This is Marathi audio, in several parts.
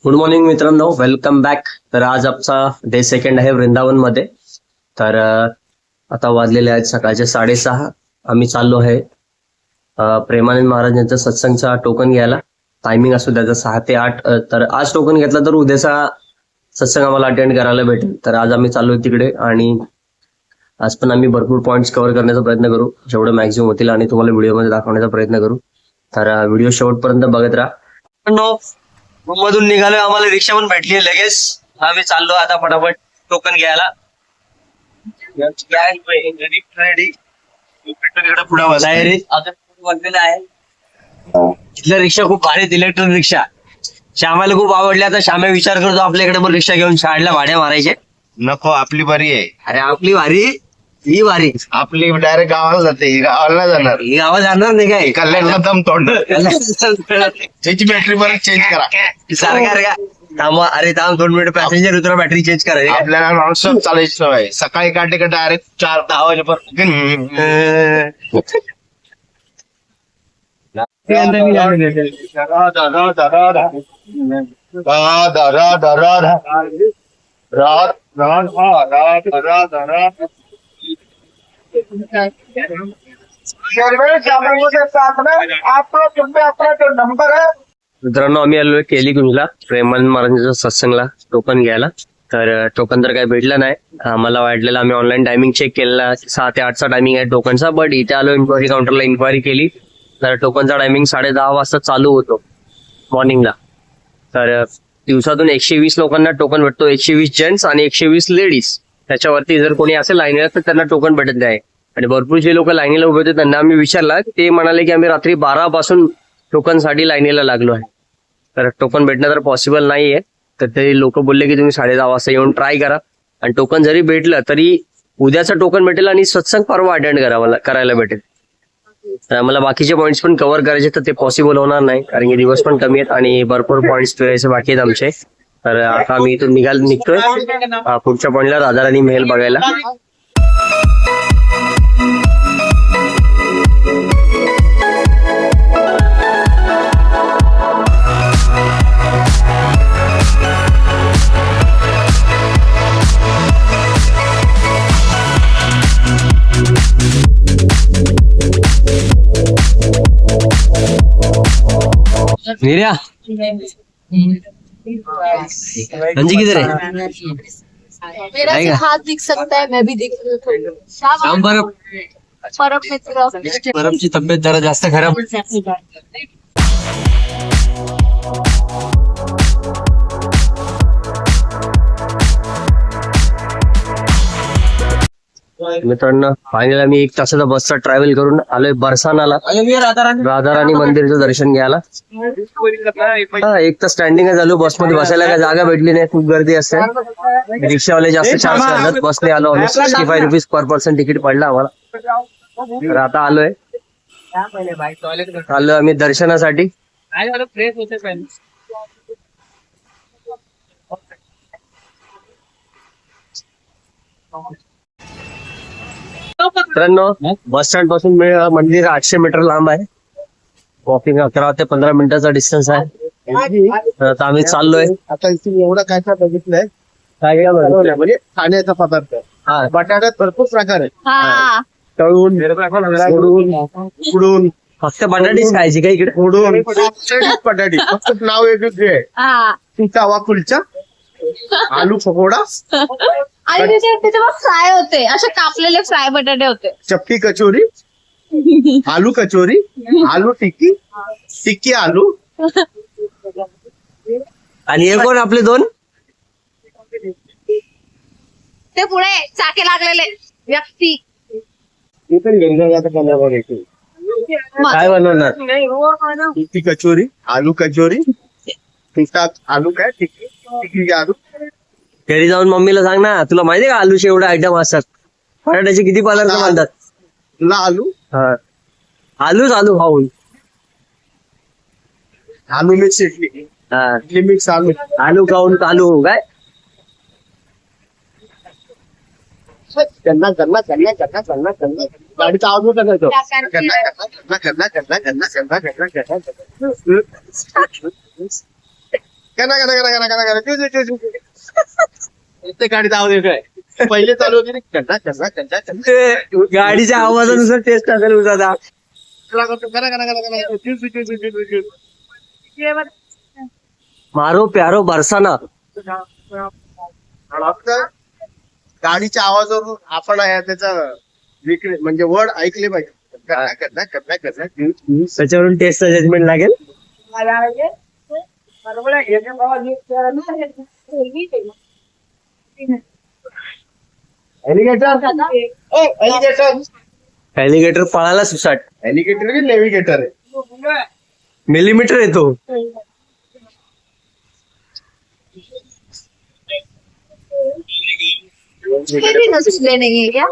गुड मॉर्निंग मित्रांनो, वेलकम बॅक. तर आज आमचा डे सेकंड आहे वृंदावन मध्ये. तर आता वाजलेले आहेत सकाळचे 6:30. आम्ही चाललो आहे प्रेमानंद महाराज यांचा सत्संगचा टोकन घ्यायला. टायमिंग असतो त्याचा 6 ते 8. तर आज टोकन घेतला तर उद्याचा सत्संग आम्हाला अटेंड करायला भेटेल. तर आज आम्ही चाललोय तिकडे आणि आज पण आम्ही भरपूर पॉईंट्स कव्हर करण्याचा प्रयत्न करू, जेवढं मॅक्झिमम होतील आणि तुम्हाला व्हिडिओमध्ये दाखवण्याचा प्रयत्न करू. तर व्हिडिओ शेवटपर्यंत बघत राहा. मधून निघालोय, आम्हाला रिक्षा पण भेटली लगेच. आम्ही चाललो आता फटाफट टोकन घ्यायला. इथल्या रिक्षा खूप भारी, इलेक्ट्रिक रिक्षा. श्यामाला खूप आवडली. आता श्यामा विचार करतो आपल्याकडे पण रिक्षा घेऊन शाळेला भाड्या मारायचे. नको, आपली बरी आहे. अरे आपली भारी, ही भारी. आपली डायरेक्ट गावाला जाते, गावाला जाणार. ही गावात जाणार नाही काय? कल्याणला दम तोंड. त्याची बॅटरी परत चेंज करा. सरकार का थांबा. अरे थांब 2 मिनिट, पॅसेंजर उतरा, बॅटरी चेंज करायची. आपल्याला नॉनस्टॉप चालायची सवय. सकाळी काटे डायरेक्ट 4-10 वाजेपर्यंत. मित्रांनो, आम्ही आलोय केलीकुंजला प्रेमानंद महाराजांच्या सत्संगला टोकन घ्यायला. तर टोकन तर काही भेटलं नाही. आम्हाला वाटलेलं, आम्ही ऑनलाईन टायमिंग चेक केला, 6 ते 8चा टायमिंग आहे टोकनचा. बट इथे आलो, इन्क्वायरी काउंटरला इन्क्वायरी केली तर टोकनचा टायमिंग 10:30 वाजता चालू होतो मॉर्निंगला. तर दिवसातून 120 लोकांना टोकन भेटतो, 120 जेंट्स आणि 120 लेडीज. त्याच्यावरती जर कोणी असेल लाईनीला तर त्यांना टोकन भेटत नाही. आणि भरपूर जे लोक लाईनीला उभे होते त्यांना आम्ही विचारला, ते म्हणाले की आम्ही रात्री 12 पासून टोकनसाठी लाईनीला लागलो आहे. तर टोकन भेटणं तर पॉसिबल नाहीये. तर ते लोक बोलले की तुम्ही 10:30 वाजता येऊन ट्राय करा, आणि टोकन जरी भेटलं तरी उद्याचं टोकन भेटेल आणि सत्संग परवा अटेंड करायला भेटेल. तर आम्हाला बाकीचे पॉईंट्स पण कव्हर करायचे, तर ते पॉसिबल होणार नाही कारण की दिवस पण कमी आहेत आणि भरपूर पॉईंट्स फिरायचे बाकी आहेत आमचे. तर आता आम्ही इथून निघतोय पुढच्या पॉईंटला राधाराणी महल बघायला. नीर्या, अंजी किधर है? मेरा आएगा? हाथ दिख सकता है, मैं भी दिख शाम बर्फ मित्र बर्फची तब्येत जरा जास्त खराब. मित्रांनो, फायनल आम्ही 1 तासाचा बसचा ट्रॅव्हल करून आलोय बरसानाला, राधाराणी मंदिरचं दर्शन घ्यायला. 1 तास स्टँडिंग झालो, बसमध्ये बसायला काय जागा भेटली नाही, खूप गर्दी असते. रिक्षावाले जास्त चार्ज करतात. बसने आलो आम्ही, 65 रुपीज पर पर्सन तिकीट पडलं आम्हाला. तर आता आलोय आम्ही दर्शनासाठी. मित्रांनो, बस स्टँड पासून मंदिर 800 मीटर लांब आहे. वॉकिंग 11 ते 15 मिनिटाचा डिस्टन्स आहे. तर आता आम्ही चाललोय. आता इथे एवढं काय काय बघितलंय, काय काय म्हणजे खाण्याचा पदार्थ. बटाट्यात भरपूर प्रकार आहे. हाँ तळून, फोडून, उकडून, फक्त बटाटीच खायची का इकडे? फोडून, बटाटी फक्त नाव वेगळं आहे. हाँ तवा कुलचा, आलू पकोडा, आणि त्याच्यावर फ्राय होते, असे कापलेले फ्राय बटाटे होते. चप्पी कचोरी, आलू कचोरी, आलू टिक्की, टिक्की आलू. आणि हे कोण आपले 2? ते पुढे चाके लागलेले व्यक्ती. काय बनवणार? टिक्की कचोरी, आलू कचोरी, टिक्का आलू काय टिक्की, टिक्की आलू. घरी जाऊन मम्मीला सांग ना, तुला माहितीये का आलूचे एवढे आयटम असतात, बटाट्याचे किती पदार्थ बांधतात. तुला आलू, हा, आलूच आलू खाऊन. आलू मिक्स इडली, हा, इडली मिक्स आलू. आलू खाऊन चालू काय. गन्ना गन्ना गन्ना गन्ना गन्ना गन्ना गाडीचा आवाज होता तो. गन्ना गन्ना गन्ना गन्ना गन्ना गन्ना गन्ना गन्ना गन्ना करा करा करा करा करा करा. ते गाडी आवाज येतोय. पहिले चालू होती ना, करा करा करा करा. गाडीच्या आवाजानुसार टेस्ट असेल उसाचा. करा करा करा करा. मारो प्यारो बरसाना. फक्त गाडीच्या आवाजावरून आपण त्याचा म्हणजे वर्ड ऐकले पाहिजे. करा करा करा करा. त्याच्यावरून टेस्ट जजमेंट लागेल. एलिगेटर पळाला सुसाट. एलिगेटर की नेव्हिगेटर आहे. मिलीमीटर येतो. नाहीये क्या?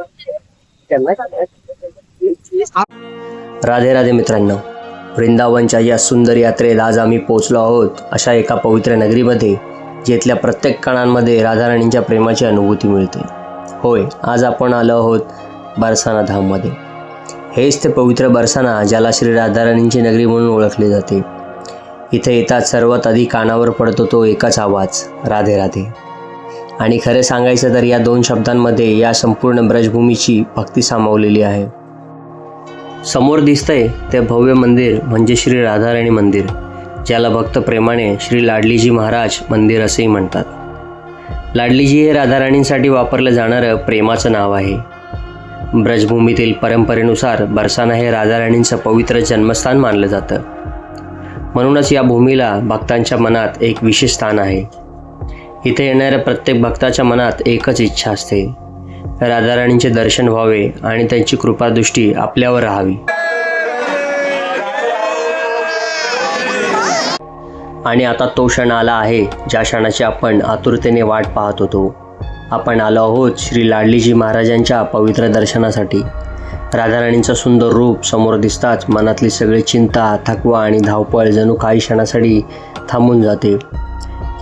राधे राधे मित्रांनो, वृंदावनच्या या सुंदर यात्रेत आज आम्ही पोहोचलो आहोत अशा एका पवित्र नगरीमध्ये, जिथल्या प्रत्येक कणांमध्ये राधाराणींच्या प्रेमाची अनुभूती मिळते. होय, आज आपण आलो आहोत बरसाना धाममध्ये. हेच ते पवित्र बरसाना, ज्याला श्री राधाराणींची नगरी म्हणून ओळखले जाते. इथे येतात सर्वात आधी कानावर पडतो तो एकच आवाज, राधे राधे. आणि खरे सांगायचं तर या 2 शब्दांमध्ये या संपूर्ण ब्रजभूमीची भक्ती सामावलेली आहे. समोर दिसतंय ते भव्य मंदिर म्हणजे श्री राधाराणी मंदिर, ज्याला भक्त प्रेमाने श्री लाडलीजी महाराज मंदिर असेही म्हणतात. लाडलीजी हे राधाराणींसाठी वापरलं जाणारं प्रेमाचं नाव आहे. ब्रजभूमीतील परंपरेनुसार बरसाना हे राधाराणींचं पवित्र जन्मस्थान मानलं जातं. म्हणूनच या भूमीला भक्तांच्या मनात एक विशेष स्थान आहे. इथे येणाऱ्या प्रत्येक भक्ताच्या मनात एकच इच्छा असते, राधाराणींचे दर्शन व्हावे आणि त्यांची कृपादृष्टी आपल्यावर राहावी. आणि आता तो क्षण आला आहे, ज्या क्षणाची आपण आतुरतेने वाट पाहत होतो. आपण आलो आहोत श्री लाडलीजी महाराजांच्या पवित्र दर्शनासाठी. राधाराणींचं सुंदर रूप समोर दिसताच मनातली सगळी चिंता, थकवा आणि धावपळ जणू काही क्षणासाठी थांबून जाते.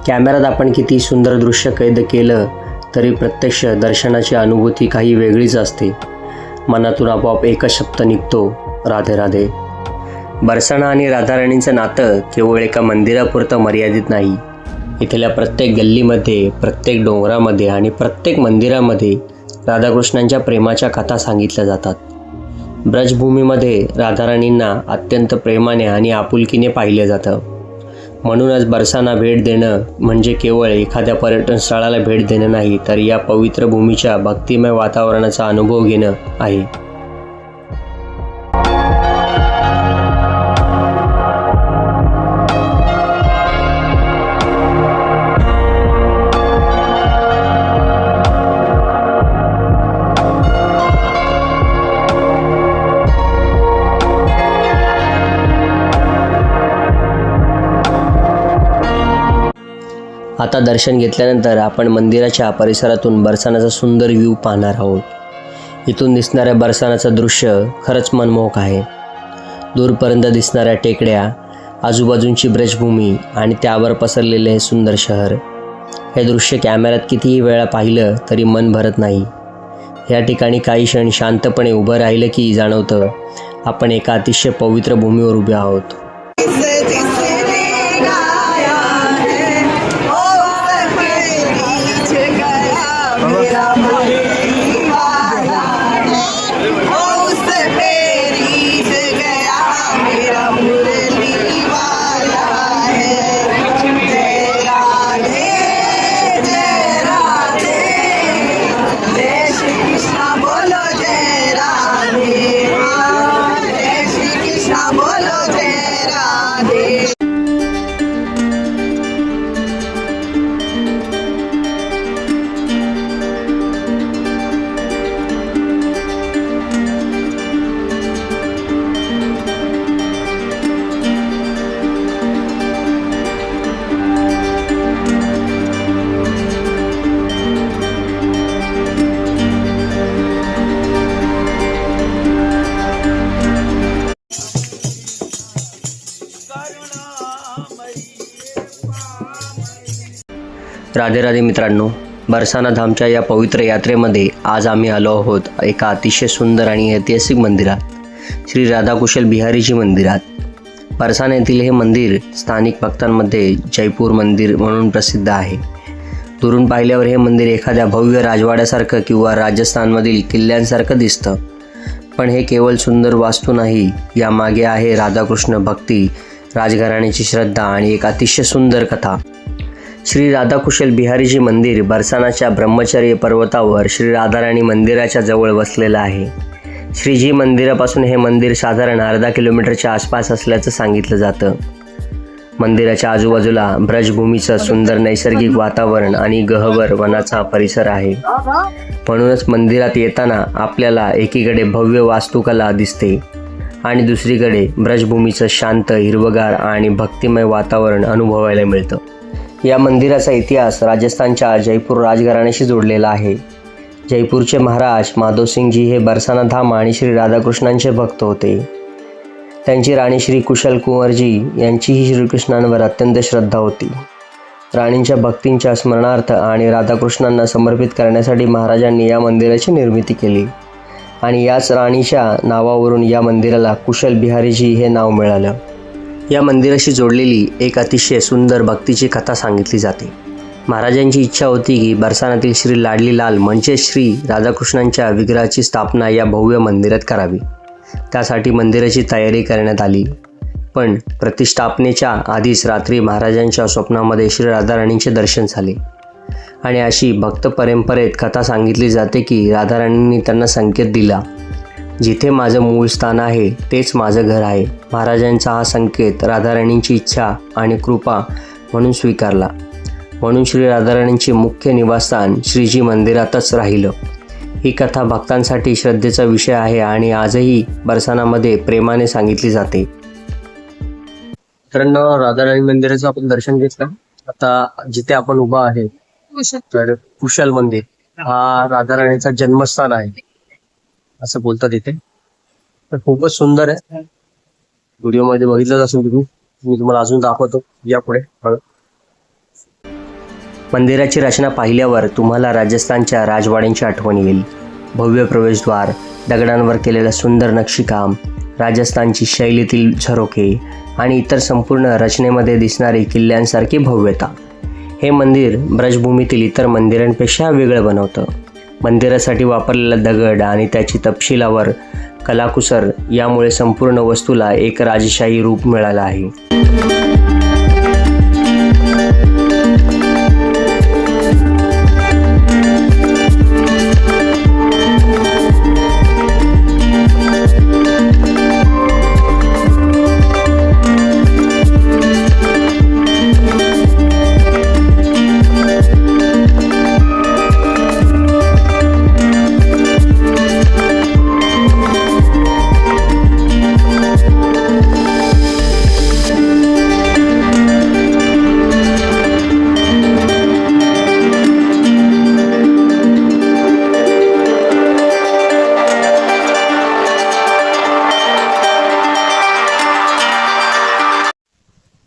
कॅमेऱ्यात आपण किती सुंदर दृश्य कैद केलं तरी प्रत्यक्ष दर्शनाची अनुभूती काही वेगळीच असते. मनातून आपोआप एकच शब्द निघतो, राधे राधे. बरसाना आणि राधाराणींचं नातं केवळ एका मंदिरापुरतं मर्यादित नाही. इथल्या प्रत्येक गल्लीमध्ये, प्रत्येक डोंगरामध्ये आणि प्रत्येक मंदिरामध्ये राधाकृष्णांच्या प्रेमाच्या कथा सांगितल्या जातात. ब्रजभूमीमध्ये राधाराणींना अत्यंत प्रेमाने आणि आपुलकीने पाहिले जातं. म्हणूनच बरसाना भेट देणं म्हणजे केवळ एखाद्या पर्यटन स्थळाला भेट देणं नाही, तर या पवित्र भूमीच्या भक्तिमय वातावरणाचा अनुभव घेणं आहे. आता दर्शन घेतल्यानंतर आपण मंदिराच्या परिसरातून बरसानाचा सुंदर व्ह्यू पाहणार आहोत. इथून दिसणाऱ्या बरसानाचं दृश्य खरंच मनमोहक आहे. दूरपर्यंत दिसणाऱ्या टेकड्या, आजूबाजूंची ब्रजभूमी आणि त्यावर पसरलेले हे सुंदर शहर. हे दृश्य कॅमेऱ्यात कितीही वेळा पाहिलं तरी मन भरत नाही. या ठिकाणी काही क्षण शांतपणे उभं राहिलं की जाणवतं आपण एका अतिशय पवित्र भूमीवर उभे आहोत. राधे राधे मित्रांनो, बरसाना धामच्या या पवित्र यात्रेमध्ये आज आम्ही आलो आहोत एका अतिशय सुंदर आणि ऐतिहासिक मंदिरात, श्री राधाकुशल बिहारीजी मंदिरात. बरसाना येथील हे मंदिर स्थानिक भक्तांमध्ये जयपूर मंदिर म्हणून प्रसिद्ध आहे. दुरून पाहिल्यावर हे मंदिर एखाद्या भव्य राजवाड्यासारखं किंवा राजस्थानमधील किल्ल्यांसारखं दिसतं. पण हे केवळ सुंदर वास्तू नाही, यामागे आहे राधाकृष्ण भक्ती, राजघराण्याची श्रद्धा आणि एक अतिशय सुंदर कथा. श्री राधाकुशल बिहारीजी मंदिर बरसानाच्या ब्रह्मचर्य पर्वतावर श्री राधाराणी मंदिराच्या जवळ वसलेलं आहे. श्रीजी मंदिरापासून हे मंदिर साधारण अर्धा किलोमीटरच्या आसपास असल्याचं सांगितलं जातं. मंदिराच्या आजूबाजूला ब्रजभूमीचं सुंदर नैसर्गिक वातावरण आणि गहवर वनाचा परिसर आहे. म्हणूनच मंदिरात येताना आपल्याला एकीकडे भव्य वास्तुकला दिसते आणि दुसरीकडे ब्रजभूमीचं शांत, हिरवगार आणि भक्तिमय वातावरण अनुभवायला मिळतं. या मंदिराचा इतिहास राजस्थानच्या जयपूर राजघराण्याशी जोडलेला आहे. जयपूरचे महाराज माधोसिंगजी हे बरसाना धाम आणि श्री राधाकृष्णांचे भक्त होते. त्यांची राणी श्री कुशल कुंवरजी यांचीही श्रीकृष्णांवर अत्यंत श्रद्धा होती. राणींच्या भक्तींच्या स्मरणार्थ आणि राधाकृष्णांना समर्पित करण्यासाठी महाराजांनी या मंदिराची निर्मिती केली आणि याच राणीच्या नावावरून या मंदिराला कुशल बिहारीजी हे नाव मिळालं. या मंदिराशी जोडलेली एक अतिशय सुंदर भक्तीची कथा सांगितली जाते. महाराजांची इच्छा होती की बरसानातील श्री लाडली लाल म्हणजे श्री राधाकृष्णांच्या विग्रहाची स्थापना या भव्य मंदिरात करावी. त्यासाठी मंदिराची तयारी करण्यात आली. पण प्रतिष्ठापनेच्या आधीच रात्री महाराजांच्या स्वप्नामध्ये श्री राधाराणींचे दर्शन झाले आणि अशी भक्त परंपरेत कथा सांगितली जाते की राधाराणींनी त्यांना संकेत दिला, जिथे माझं मूळ स्थान आहे तेच माझं घर आहे. महाराजांचा हा संकेत राधाराणींची इच्छा आणि कृपा म्हणून स्वीकारला. म्हणून श्री राधाराणींचे मुख्य निवासस्थान श्रीजी मंदिरातच राहिलं. ही कथा भक्तांसाठी श्रद्धेचा विषय आहे आणि आजही बरसानामध्ये प्रेमाने सांगितली जाते. मित्रांनो, राधाराणी मंदिराचं आपण दर्शन घेतलं. आता जिथे आपण उभा आहे तर कुशल मंदिर हा राधाराणीचा जन्मस्थान आहे असं बोलतात इथे. तर खूपच सुंदर आहे. व्हिडिओमध्ये बघितलंच असेल तुम्ही, मी तुम्हाला अजून दाखवतो या पुढे. मंदिराची रचना पाहिल्यावर तुम्हाला राजस्थानच्या राजवाड्यांची आठवण येईल. भव्य प्रवेशद्वार, दगडांवर केलेलं सुंदर नक्षीकाम, राजस्थानची शैलीतील झरोखे आणि इतर संपूर्ण रचनेमध्ये दिसणारी किल्ल्यांसारखी भव्यता हे मंदिर ब्रजभूमीतील इतर मंदिरांपेक्षा वेगळं बनवतं. मंदिरासाठी वापरलेला दगड आणि त्याची तपशिलावर कलाकुसर यामुळे संपूर्ण वस्तूला एक राजशाही रूप मिळालं आहे.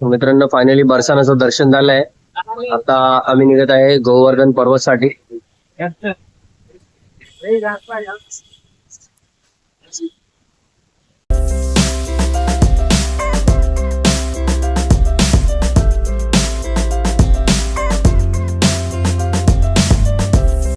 मित्रांनो, फायनली बरसानाचं दर्शन झालंय. आता आम्ही निघत आहे गोवर्धन पर्वतसाठी.